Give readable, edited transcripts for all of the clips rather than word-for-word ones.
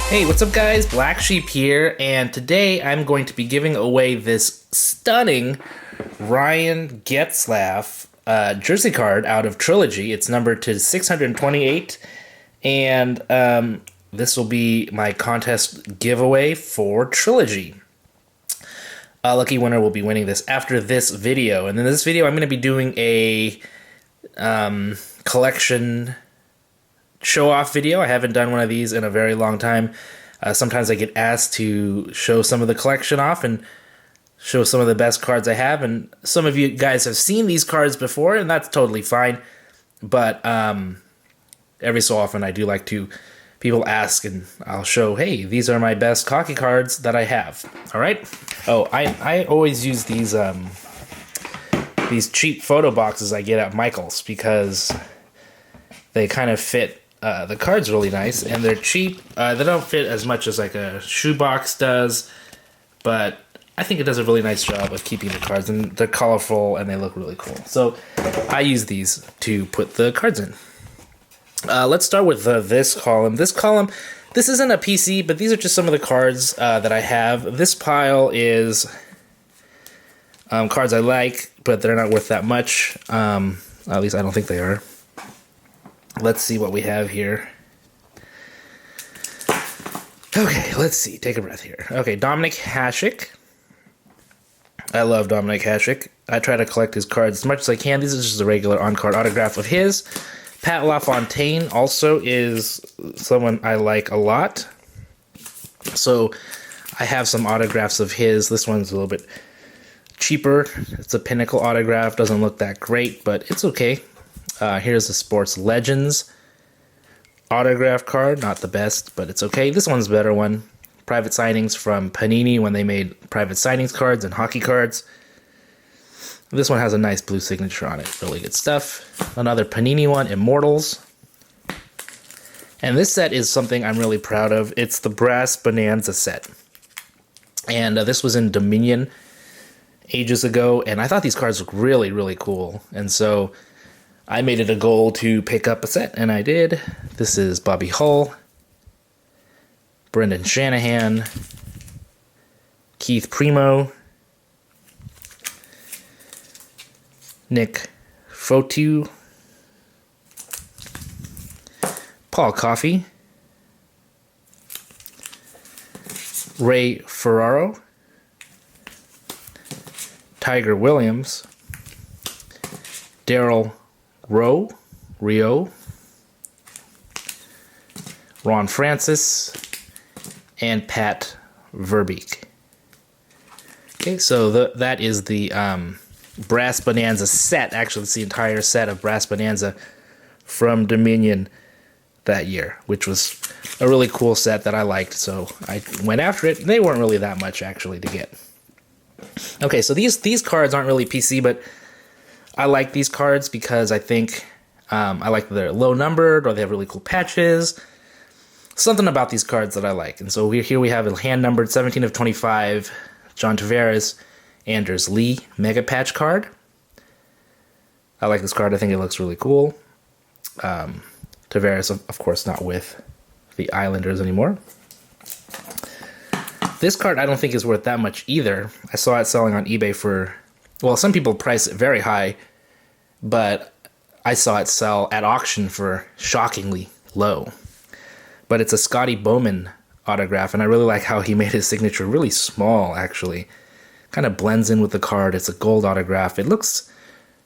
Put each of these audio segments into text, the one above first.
Hey, what's up guys? Blacksheep here, and today I'm going to be giving away this stunning Ryan Getzlaf jersey card out of Trilogy. It's numbered to 628, and this will be my contest giveaway for Trilogy. A lucky winner will be winning this after this video, and in this video I'm going to be doing a collection show-off video. I haven't done one of these in a very long time. Sometimes I get asked to show some of the collection off and show some of the best cards I have, and some of you guys have seen these cards before, and that's totally fine. But every so often I do like to, people ask, and I'll show, hey, these are my best hockey cards that I have. All right? Oh, I always use these cheap photo boxes I get at Michael's because they kind of fit the cards really nice, and they're cheap. They don't fit as much as like a shoebox does, but I think it does a really nice job of keeping the cards, and they're colorful and they look really cool. So I use these to put the cards in. Let's start with this column. This isn't a PC, but these are just some of the cards that I have. This pile is cards I like, but they're not worth that much. At least I don't think they are. Let's see what we have here. Okay, let's see. Take a breath here. Okay, Dominik Hasek. I love Dominik Hasek. I try to collect his cards as much as I can. This is just a regular on-card autograph of his. Pat LaFontaine also is someone I like a lot. So I have some autographs of his. This one's a little bit cheaper. It's a Pinnacle autograph. Doesn't look that great, but it's okay. Here's the Sports Legends autograph card. Not the best, but it's okay. This one's a better one. Private signings from Panini when they made private signings cards and hockey cards. This one has a nice blue signature on it. Really good stuff. Another Panini one, Immortals. And this set is something I'm really proud of. It's the Brass Bonanza set. And this was in Dominion ages ago, and I thought these cards looked really, really cool. And so I made it a goal to pick up a set, and I did. This is Bobby Hull, Brendan Shanahan, Keith Primo, Nick Fotu, Paul Coffey, Ray Ferraro, Tiger Williams, Daryl Rio, Ron Francis, and Pat Verbeek. Okay, so that is the Brass Bonanza set. Actually, it's the entire set of Brass Bonanza from Dominion that year, which was a really cool set that I liked, so I went after it. They weren't really that much, actually, to get. Okay, so these cards aren't really PC, but I like these cards because I think I like they're low numbered, or they have really cool patches. Something about these cards that I like. And so here we have a hand numbered 17 of 25 John Tavares Anders Lee Mega Patch card. I like this card. I think it looks really cool. Tavares, of course, not with the Islanders anymore. This card I don't think is worth that much either. I saw it selling on eBay for, well, some people price it very high, but I saw it sell at auction for shockingly low. But it's a Scotty Bowman autograph, and I really like how he made his signature really small, actually. Kind of blends in with the card. It's a gold autograph. It looks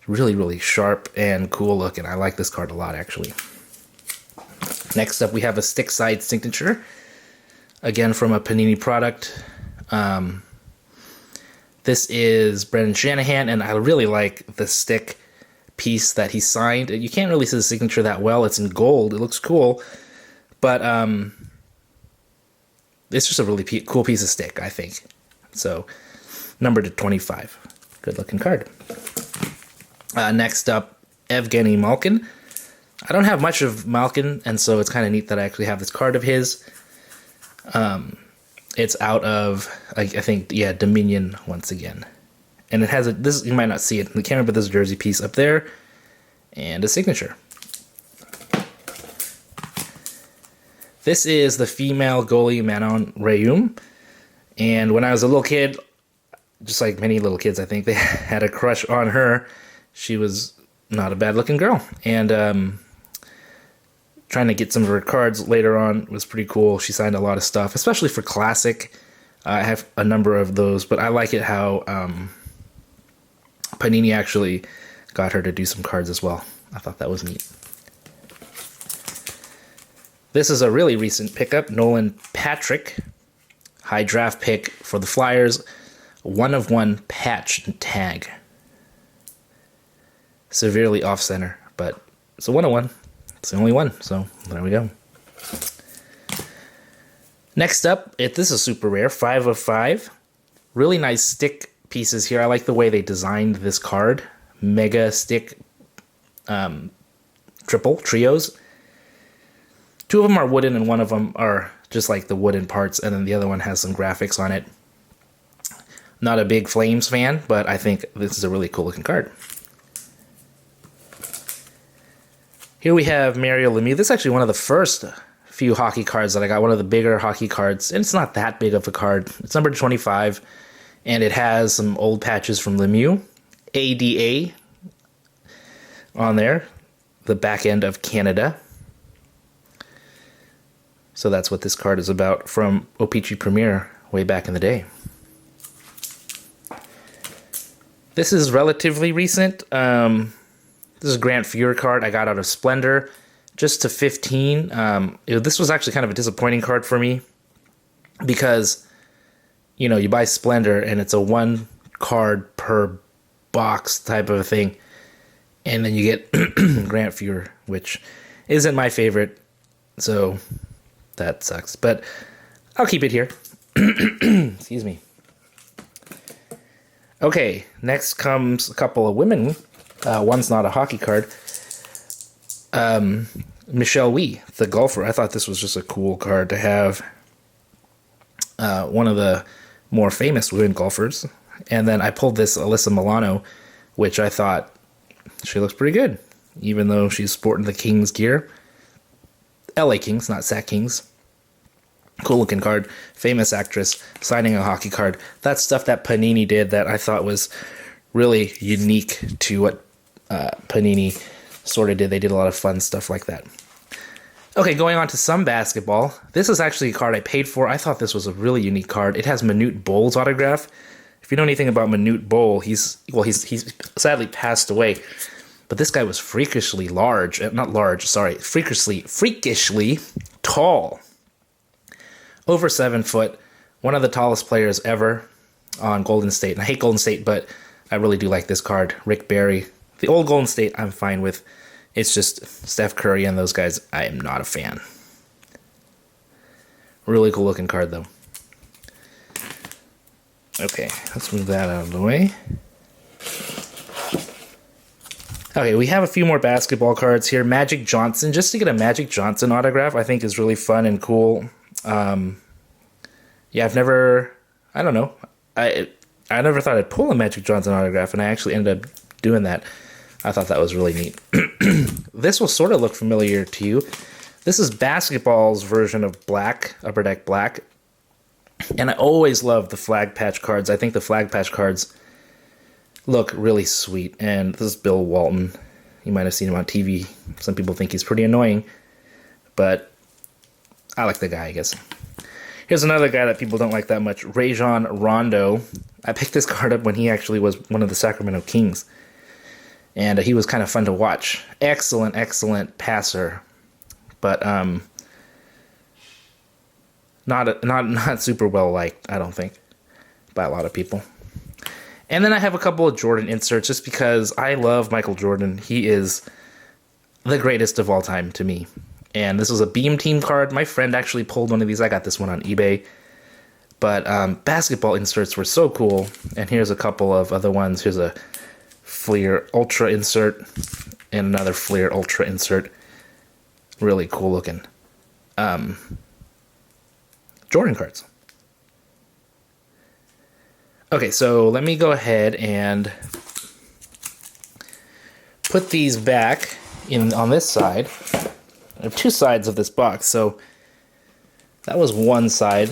really, really sharp and cool looking. I like this card a lot, actually. Next up, we have a stick side signature. Again, from a Panini product. This is Brendan Shanahan, and I really like the stick piece that he signed. You can't really see the signature that well. It's in gold. It looks cool, but it's just a really cool piece of stick, I think. So, numbered to 25. Good looking card. Next up, Evgeny Malkin. I don't have much of Malkin, and so it's kind of neat that I actually have this card of his. It's out of, I think, yeah, Dominion once again. And it has a, this, you might not see it in the camera, but there's a jersey piece up there and a signature. This is the female goalie Manon Rheaume. And when I was a little kid, just like many little kids, I think, they had a crush on her. She was not a bad-looking girl. And trying to get some of her cards later on was pretty cool. She signed a lot of stuff, especially for Classic. I have a number of those, but I like it how Panini actually got her to do some cards as well. I thought that was neat. This is a really recent pickup, Nolan Patrick. High draft pick for the Flyers. 1/1 patch and tag. Severely off-center, but it's a 1/1. It's the only one, so there we go. Next up, this is super rare, 5/5. Really nice stick pieces here. I like the way they designed this card. Mega stick trios. 2 of them are wooden and 1 of them are just like the wooden parts, and then the other one has some graphics on it. Not a big Flames fan, but I think this is a really cool looking card. Here we have Mario Lemieux. This is actually one of the first few hockey cards that I got, one of the bigger hockey cards, and it's not that big of a card. It's number 25, and it has some old patches from Lemieux. ADA on there, the back end of Canada. So that's what this card is about from O-Pee-Chee Premier way back in the day. This is relatively recent. This is a Grant Fuhr card I got out of Splendor, just to 15. This was actually kind of a disappointing card for me because, you know, you buy Splendor and it's a 1 card per box type of a thing, and then you get Grant Fuhr, which isn't my favorite, so that sucks. But I'll keep it here. Excuse me. Okay, next comes a couple of women. One's not a hockey card. Michelle Wie, the golfer. I thought this was just a cool card to have. One of the more famous women golfers. And then I pulled this Alyssa Milano, which I thought she looks pretty good, even though she's sporting the Kings gear. LA Kings, not Sac Kings. Cool looking card. Famous actress signing a hockey card. That's stuff that Panini did that I thought was really unique to what Panini sort of did. They did a lot of fun stuff like that. Okay, going on to some basketball. This is actually a card I paid for. I thought this was a really unique card. It has Manute Bol's autograph. If you know anything about Manute Bol, he's sadly passed away. But this guy was freakishly freakishly tall. Over 7 foot. One of the tallest players ever on Golden State. And I hate Golden State, but I really do like this card. Rick Barry. The old Golden State I'm fine with. It's just Steph Curry and those guys, I am not a fan. Really cool looking card, though. Okay, let's move that out of the way. Okay, we have a few more basketball cards here. Magic Johnson. Just to get a Magic Johnson autograph, I think is really fun and cool. Yeah, I don't know. I never thought I'd pull a Magic Johnson autograph, and I actually ended up doing that. I thought that was really neat. This will sort of look familiar to you. This is basketball's version of Black, Upper Deck Black. And I always love the flag patch cards. I think the flag patch cards look really sweet. And this is Bill Walton. You might have seen him on TV. Some people think he's pretty annoying, but I like the guy, I guess. Here's another guy that people don't like that much, Rajon Rondo. I picked this card up when he actually was one of the Sacramento Kings. And he was kind of fun to watch. Excellent, excellent passer. But not super well liked, I don't think, by a lot of people. And then I have a couple of Jordan inserts just because I love Michael Jordan. He is the greatest of all time to me. And this was a Beam Team card. My friend actually pulled one of these. I got this one on eBay. But basketball inserts were so cool. And here's a couple of other ones. Here's a Fleer Ultra insert and another Fleer Ultra insert. Really cool looking. Jordan cards. Okay, so let me go ahead and put these back in on this side. I have 2 sides of this box, so That was one side.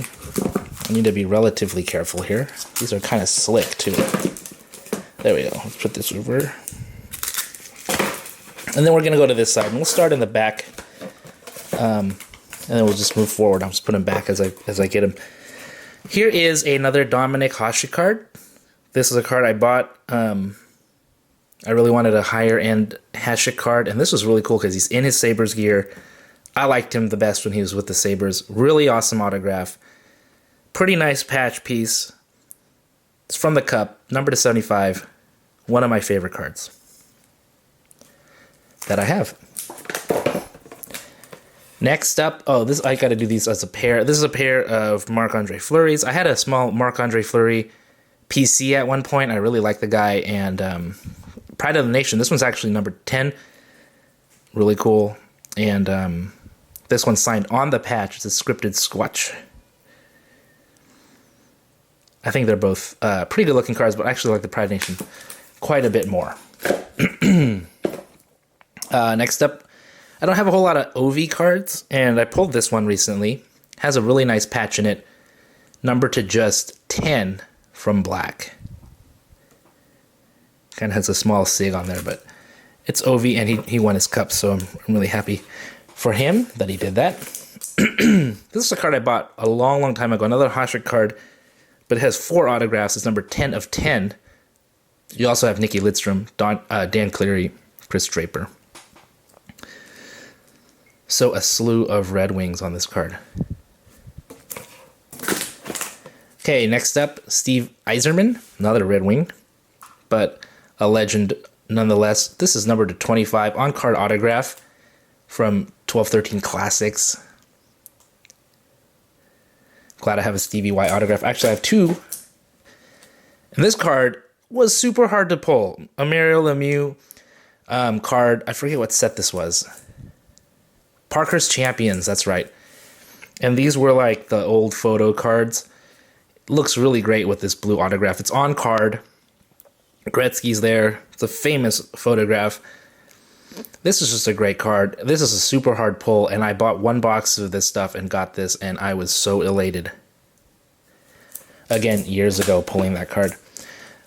I need to be relatively careful here. These are kind of slick too. There we go. Let's put this over. And then we're going to go to this side. And we'll start in the back. And then we'll just move forward. I'll just put them back as I get them. Here is another Dominic Hasek card. This is a card I bought. I really wanted a higher end Hasek card. And this was really cool because he's in his Sabres gear. I liked him the best when he was with the Sabres. Really awesome autograph. Pretty nice patch piece. It's from the Cup, number to 75. One of my favorite cards that I have. Next up, this I got to do these as a pair. This is a pair of Marc-Andre Fleury's. I had a small Marc-Andre Fleury PC at one point. I really like the guy. And Pride of the Nation. This one's actually number 10. Really cool. And this one's signed on the patch. It's a scripted squatch. I think they're both pretty good looking cards, but I actually like the Pride Nation quite a bit more. Next up, I don't have a whole lot of OV cards, and I pulled this one recently. Has a really nice patch in it. Number to just 10 from Black. Kind of has a small sig on there, but it's OV, and he won his cup, so I'm really happy for him that he did that. This is a card I bought a long, long time ago. Another Hasek card, but it has 4 autographs. It's number 10 of 10. You also have Nicky Lidstrom, Dan Cleary, Chris Draper. So a slew of Red Wings on this card. Okay, next up, Steve Yzerman, another Red Wing, but a legend nonetheless. This is numbered to 25, on-card autograph from 12-13 Classics. Glad I have a Stevie Y autograph. Actually, I have 2. And this card was super hard to pull. A Mario Lemieux card. I forget what set this was. Parker's Champions, that's right. And these were like the old photo cards. It looks really great with this blue autograph. It's on card. Gretzky's there. It's a famous photograph. This is just a great card. This is a super hard pull, and I bought 1 box of this stuff and got this, and I was so elated. Again, years ago, pulling that card.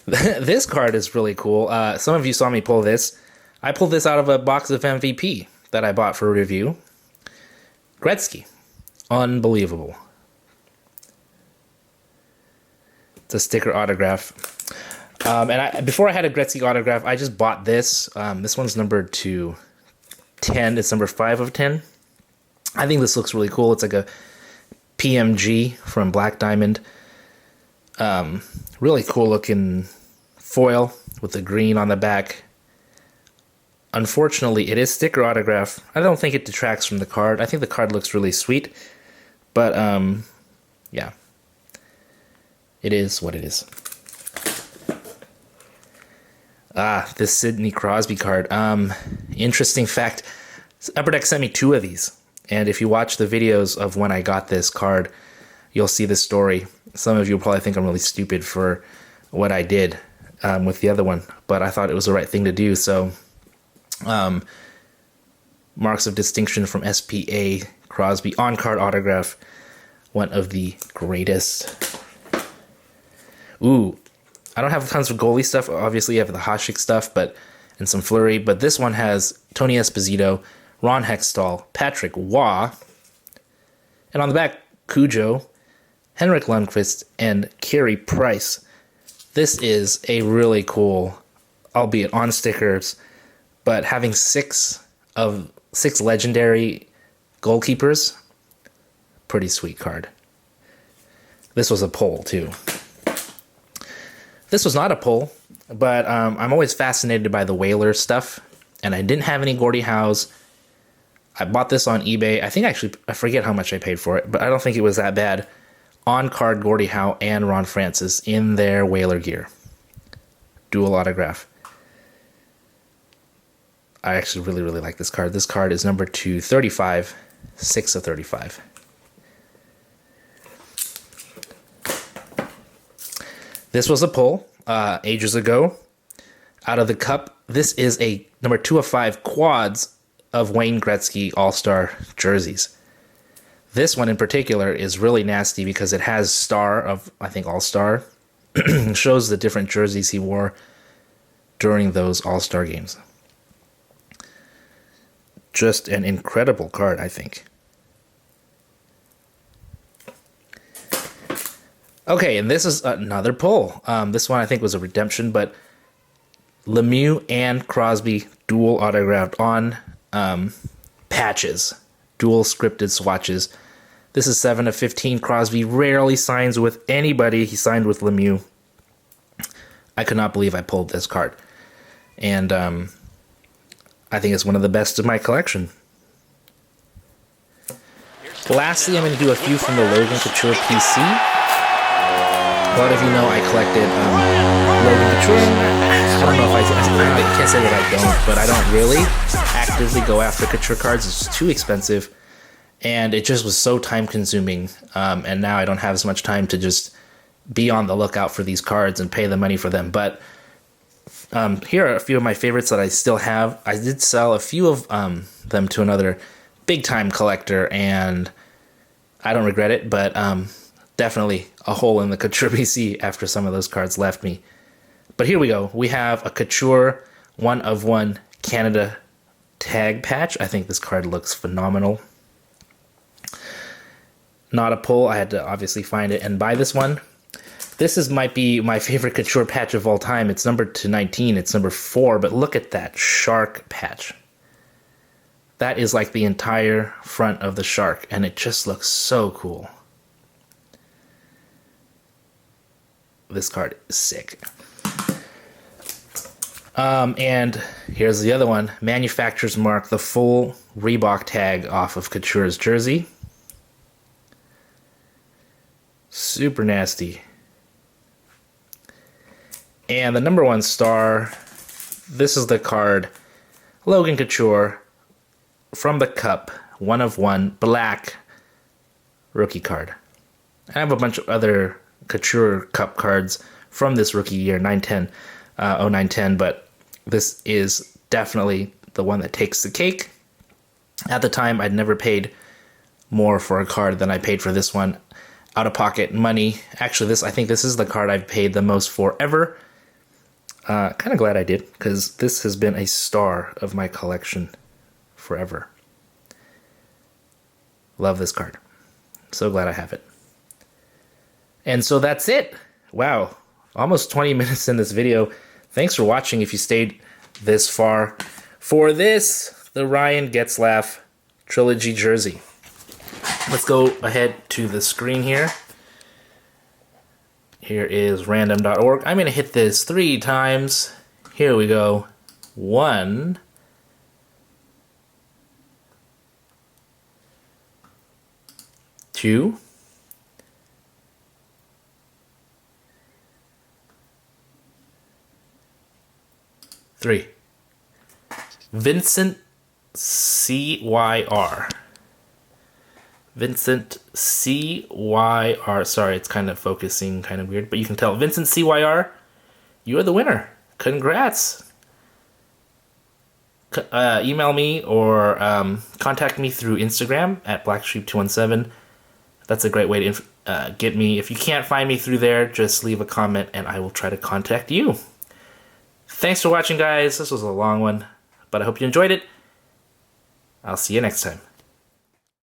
This card is really cool. Some of you saw me pull this. I pulled this out of a box of MVP that I bought for review. Gretzky. Unbelievable. It's a sticker autograph. And before I had a Gretzky autograph, I just bought this. This one's numbered to 10. It's number 5 of 10. I think this looks really cool. It's like a PMG from Black Diamond. Really cool looking foil with the green on the back. Unfortunately, it is sticker autograph. I don't think it detracts from the card. I think the card looks really sweet. But, yeah. It is what it is. This Sidney Crosby card. Interesting fact. Upper Deck sent me 2 of these. And if you watch the videos of when I got this card, you'll see this story. Some of you will probably think I'm really stupid for what I did with the other one. But I thought it was the right thing to do. So, marks of distinction from SPA Crosby. On-card autograph. One of the greatest. Ooh. I don't have tons of goalie stuff. Obviously, I have the Hasek stuff, and some Fleury. But this one has Tony Esposito, Ron Hextall, Patrick Waugh, and on the back, Cujo, Henrik Lundqvist, and Carey Price. This is a really cool, albeit on stickers, but having 6 legendary goalkeepers, pretty sweet card. This was a pull too. This was not a pull, but I'm always fascinated by the Whaler stuff, and I didn't have any Gordie Howes. I bought this on eBay. I forget how much I paid for it, but I don't think it was that bad. On-card Gordie Howe and Ron Francis in their Whaler gear. Dual autograph. I actually really, really like this card. This card is number 235, 6 of 35. This was a pull ages ago. Out of the Cup, this is a number 2 of 5 quads of Wayne Gretzky All-Star jerseys. This one in particular is really nasty because it has star of, I think, All-Star. It shows the different jerseys he wore during those All-Star games. Just an incredible card, I think. Okay, and this is another pull. This one I think was a redemption, but Lemieux and Crosby dual autographed on patches, dual scripted swatches. This is 7 of 15. Crosby rarely signs with anybody. He signed with Lemieux. I could not believe I pulled this card. And I think it's one of the best of my collection. Lastly, I'm going to do a few from the Logan Couture PC. A lot of you know I collected Logan Couture. I don't know if I can't say that I don't, but I don't really actively go after Couture cards. It's too expensive. And it just was so time consuming. And now I don't have as much time to just be on the lookout for these cards and pay the money for them. But here are a few of my favorites that I still have. I did sell a few of them to another big time collector, and I don't regret it, but definitely a hole in the Couture PC after some of those cards left me. But here we go. We have a Couture 1 of 1 Canada tag patch. I think this card looks phenomenal. Not a pull. I had to obviously find it and buy this one. This might be my favorite Couture patch of all time. It's numbered to 19. It's number 4, but look at that shark patch. That is like the entire front of the shark, and it just looks so cool. This card is sick. And here's the other one. Manufacturer's mark, the full Reebok tag off of Couture's jersey. Super nasty. And the number 1 star, this is the card, Logan Couture, from the Cup, 1 of 1, black rookie card. I have a bunch of other Couture Cup cards from this rookie year, 09-10, but this is definitely the one that takes the cake. At the time, I'd never paid more for a card than I paid for this one. Out-of-pocket money. Actually, I think this is the card I've paid the most for ever. Kind of glad I did, because this has been a star of my collection forever. Love this card. So glad I have it. And so that's it. Wow. Almost 20 minutes in this video. Thanks for watching if you stayed this far. For this, the Ryan Getzlaf Trilogy jersey. Let's go ahead to the screen here. Here is random.org. I'm going to hit this 3 times. Here we go. 1, 2, 3. Vincent C.Y.R. Vincent C.Y.R. Sorry, it's kind of focusing kind of weird, but you can tell. Vincent C.Y.R., you are the winner. Congrats. Email me or contact me through Instagram at Blacksheep217. That's a great way to get me. If you can't find me through there, just leave a comment and I will try to contact you. Thanks for watching, guys. This was a long one, but I hope you enjoyed it. I'll see you next time.